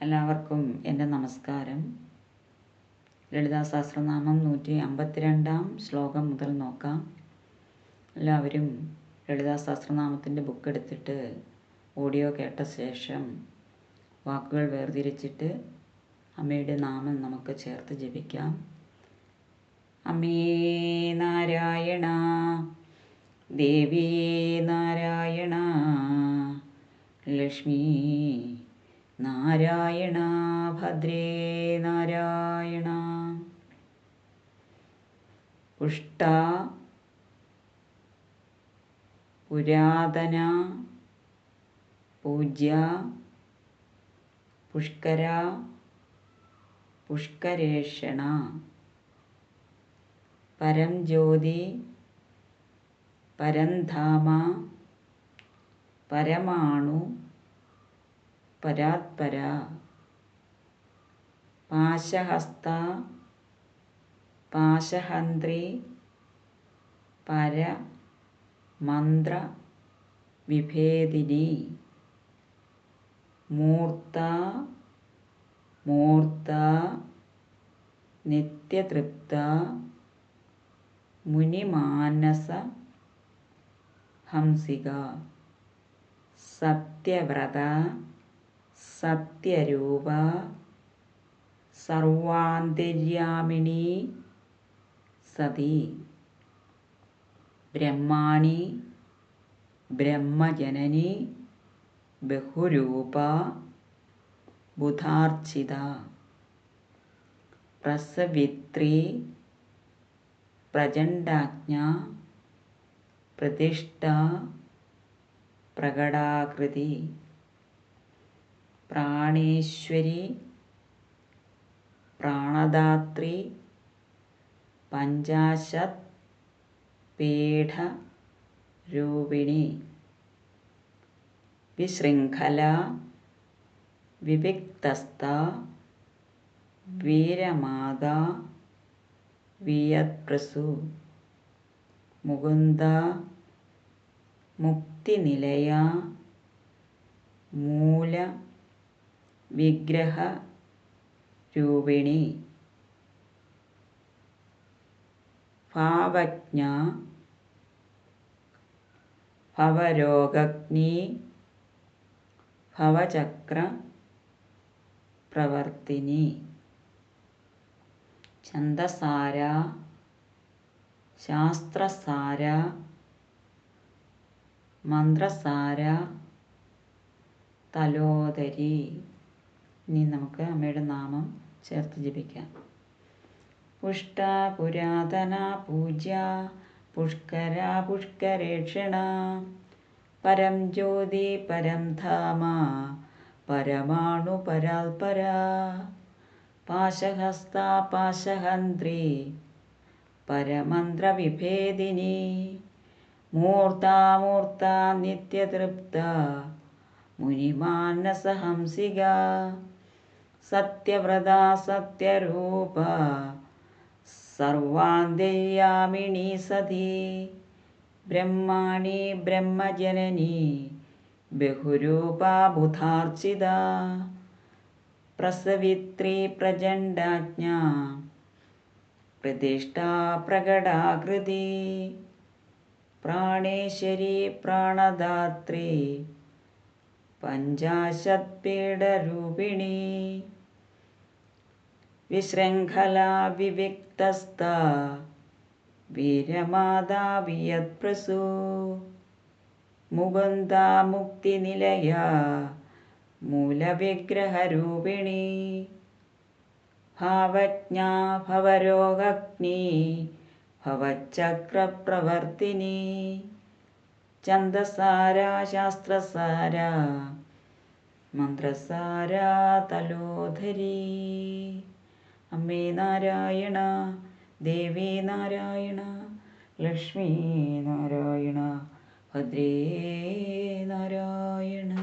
എല്ലാവർക്കും എൻ്റെ നമസ്കാരം. ലളിതാ സഹസ്രനാമം 152 ശ്ലോകം മുതൽ നോക്കാം. എല്ലാവരും ലളിതാ സഹസ്രനാമത്തിൻ്റെ ബുക്ക് എടുത്തിട്ട് ഓഡിയോ കേട്ട ശേഷം വാക്കുകൾ വേർതിരിച്ചിട്ട് അമ്മയുടെ നാമം നമുക്ക് ചേർത്ത് ജപിക്കാം. അമ്മേ നാരായണ, ദേവി നാരായണ, ലക്ഷ്മി നാരായണ, ഭദ്രേ നാരായണ. പുഷ്ട പുരാതന പൂജ്യ പുഷ്കര പുഷ്കരേഷണ പരം ജ്യോതി പരംധാമ പരമാണു പരാത്പര പാശഹസ്ത പാശഹന്ത്രി പര മന്ത്ര വിഭേദിനി മൂർത്ത മൂർത്ത നിത്യതൃപ്ത മുനിമാനസ ഹംസിക സത്യവ്രത സത്യരൂപ സർവാന്തര്യാമിണി സതി ബ്രഹ്മാണി ബ്രഹ്മജനനി ബഹുരൂപ ബുധാർച്ചിത പ്രസവിത്രി പ്രചണ്ഡാജ്ഞ പ്രതിഷ്ഠ പ്രകടാകൃതി പ്രാണേശ്വരി പ്രാണദാത്രി പഞ്ചാശത് പീഠ രൂപിണി വിശൃംഖല വിവിക്തസ്ഥ വീരമാതാ വിയത്പ്രസു മുകുന്ദ മുക്തിനിലയ മൂല വിഗ്രഹ രൂപിണി ഭാവജ്ഞ ഭവരോഗഗ്നി ഭവചക്ര പ്രവർത്തിനി ഛന്ദസാര ശാസ്ത്രസാര മന്ത്രസാര തലോദരി. ഇനി നമുക്ക് അമ്മയുടെ നാമം ചേർത്ത് ജപിക്കാം. പുഷ്ട പുരാതന പൂജ്യ പുഷ്കര പുഷ്കരേക്ഷണ പരം ജ്യോതി പരം ധാമ പരമാണു പരാത്പര പാശഹസ്ത പാശഹന്ത്രി പരമന്ത്ര വിഭേദിനി മൂർത്ത മൂർത്ത നിത്യതൃപ്ത മുനിമാനസഹംസിക സത്യവ്രത സത്യരൂപ സർവാന്തര്യാമിണി സതി ബ്രഹ്മാണി ബ്രഹ്മജനനി ബഹുരൂപ ബുധാർച്ചിത പ്രസവിത്രി പ്രചണ്ഡാജ്ഞ പ്രതിഷ്ഠ പ്രകടാകൃതി പ്രാണേശ്വരി പ്രാണദാത്രി പഞ്ചാശത്പീഠരൂപിണി വിശൃംഖല വിവിക്തസ്ഥ വീരമാതാ വിയത്പ്രസു മുകുന്ദ മുക്തിനിലയ മൂലവിഗ്രഹരൂപിണി ഭാവജ്ഞ ഭവരോഗഗ്നി ഭവചക്രപ്രവർത്തിനി ഛന്ദസാര ശാസ്ത്രസാര മന്ത്രസാര തലോധരി. അമ്മേ നാരായണ, ദേവി നാരായണ, ലക്ഷ്മി നാരായണ, ഭദ്രേ നാരായണ.